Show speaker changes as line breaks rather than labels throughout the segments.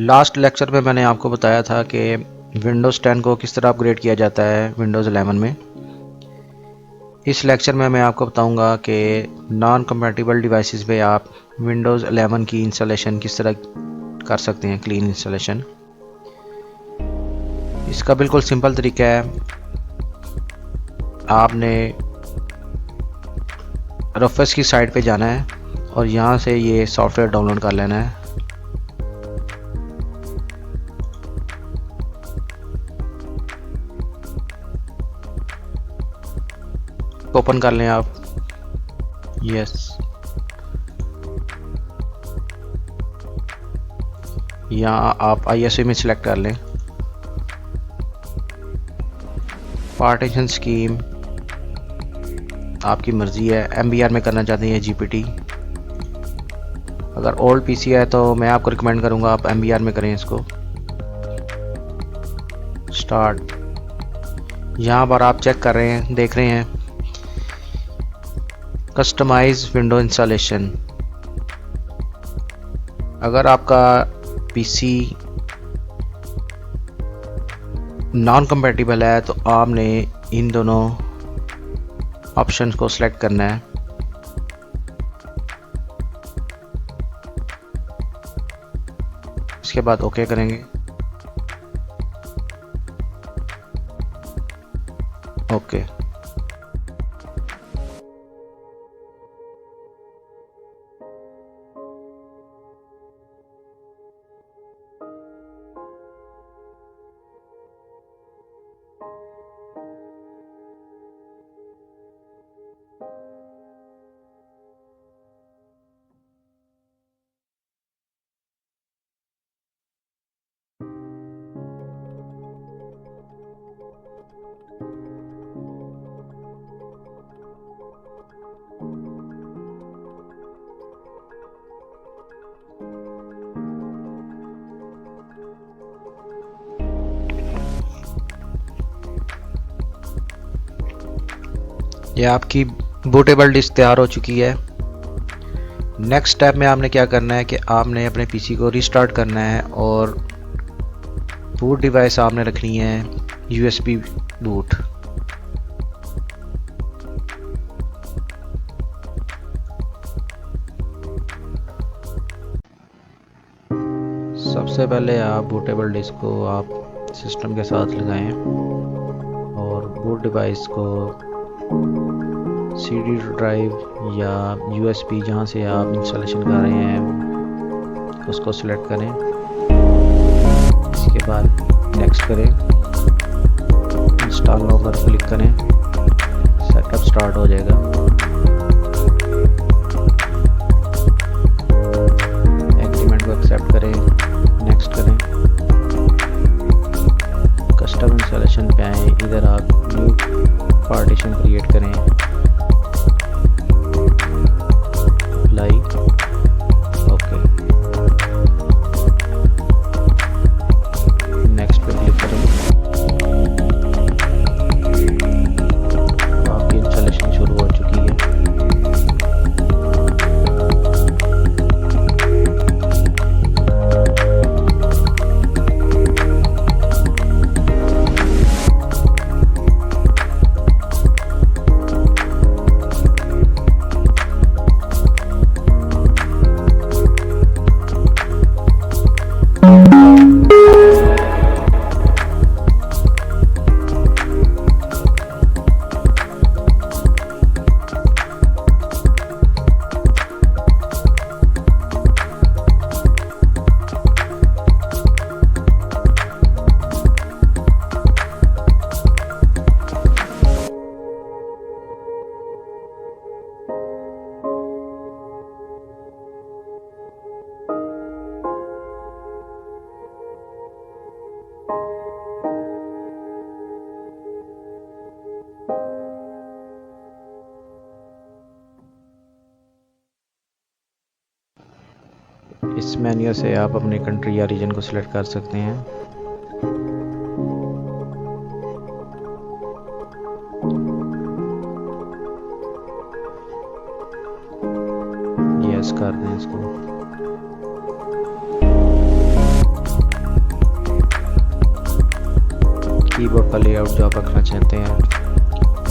Last lecture में मैंने आपको बताया था कि विंडोज़ 10 को किस तरह अपग्रेड किया जाता है विंडोज़ 11 में। इस लेक्चर में मैं आपको बताऊंगा कि नॉन कंपैटिबल डिवाइसेस पे आप विंडोज़ 11 की इंस्टॉलेशन किस तरह कर सकते हैं, क्लीन इंस्टॉलेशन। इसका बिल्कुल सिंपल तरीका है। आपने रफेस की साइट पे जाना है और यहाँ से ये सॉफ्टवेयर डाउनलोड कर लेना है। ओपन कर लें आप। यस, यहाँ आप ISO में सिलेक्ट कर लें। पार्टीशन स्कीम आपकी मर्ज़ी है, MBR में करना चाहते हैं GPT। अगर ओल्ड PC है तो मैं आपको रिकमेंड करूँगा आप MBR में करें इसको। स्टार्ट, यहाँ पर आप चेक कर रहे हैं, देख रहे हैं कस्टमाइज विंडो इंस्टॉलेशन। अगर आपका PC नॉन कंपैटिबल है तो आपने इन दोनों ऑप्शंस को सिलेक्ट करना है। इसके बाद ओके करेंगे। ओके, ये आपकी बूटेबल डिस्क तैयार हो चुकी है। नेक्स्ट स्टेप में आपने क्या करना है कि आपने अपने PC को रिस्टार्ट करना है और बूट डिवाइस आपने रखनी है USB बूट। सबसे पहले आप बूटेबल डिस्क को आप सिस्टम के साथ लगाएं और बूट डिवाइस को CD ड्राइव या USB जहाँ से आप इंस्टॉलेशन कर रहे हैं उसको सिलेक्ट करें। इसके बाद नेक्स्ट करें, इंस्टॉल नाउ पर क्लिक करें, सेटअप स्टार्ट हो जाएगा। एग्रीमेंट को एक्सेप्ट करें, नेक्स्ट करें, कस्टम इंस्टॉलेशन पे आएँ, इधर आप न्यू पार्टीशन क्रिएट करें, अप्लाई, ओके, नेक्स्ट पे क्लिक करें। आपकी इंस्टॉलेशन शुरू हो चुकी है। इस मेन्यू से आप अपनी कंट्री या रीजन को सिलेक्ट कर सकते हैं। यस कर दें इसको। कीबोर्ड का लेआउट जो आप रखना चाहते हैं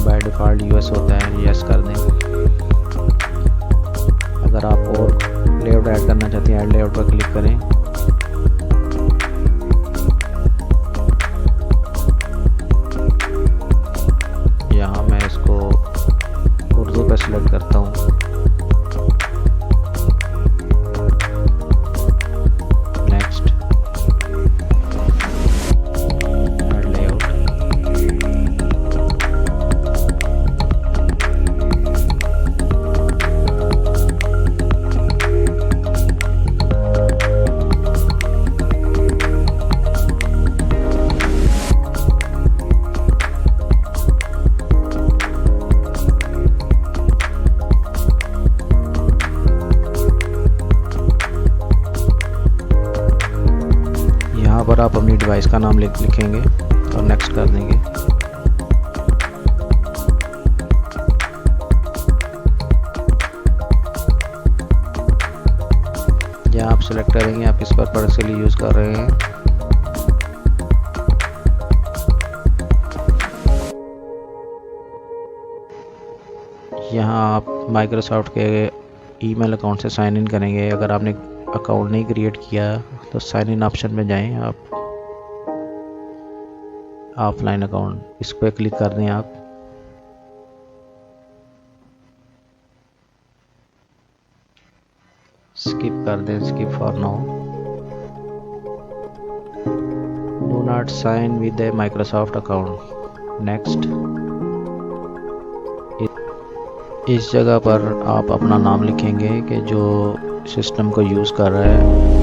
बाय डिफ़ॉल्ट यूएस होता है, यस कर दें। अगर आप और लेआउट ऐड करना चाहते हैं ऐड लेआउट पर क्लिक करें। यहाँ मैं इसको उर्दू पर सिलेक्ट करता हूँ। Next, add layout. यहाँ पर आप अपनी डिवाइस का नाम लिखेंगे और नेक्स्ट कर देंगे। यहाँ आप सेलेक्ट करेंगे आप किस पर्पस के लिए यूज़ कर रहे हैं। यहाँ आप माइक्रोसॉफ्ट के ईमेल अकाउंट से साइन इन करेंगे। अगर आपने अकाउंट नहीं क्रिएट किया तो साइन इन ऑप्शन में जाएं आप, ऑफलाइन अकाउंट, इस पर क्लिक कर दें आप। स्किप कर दें, skip for now. Do not sign with a Microsoft account, next. इस जगह पर आप अपना नाम लिखेंगे कि जो सिस्टम को यूज़ कर रहा है।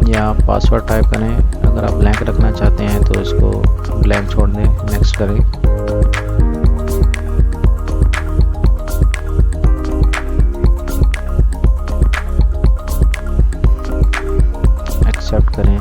या आप पासवर्ड टाइप करें। अगर आप ब्लैंक रखना चाहते हैं तो इसको ब्लैंक छोड़ दें, नेक्स्ट करें। एक्सेप्ट करें।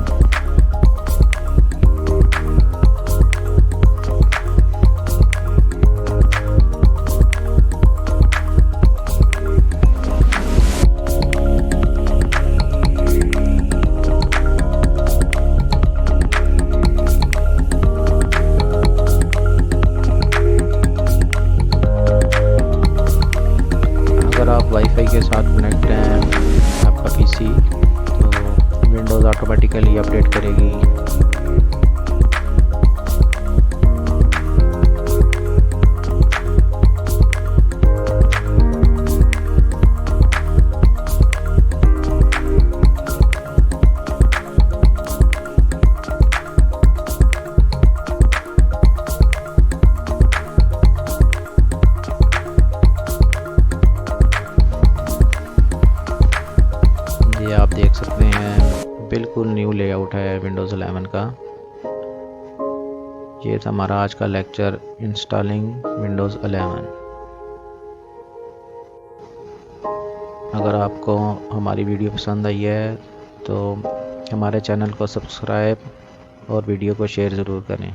अगर आप वाईफाई के साथ कनेक्ट हैं आपका पीसी तो विंडोज़ ऑटोमेटिकली अपडेट करेगी। ये आप देख सकते हैं बिल्कुल न्यू लेआउट है विंडोज़ 11 का। ये था हमारा आज का लेक्चर इंस्टॉलिंग विंडोज़ 11। अगर आपको हमारी वीडियो पसंद आई है तो हमारे चैनल को सब्सक्राइब और वीडियो को शेयर ज़रूर करें।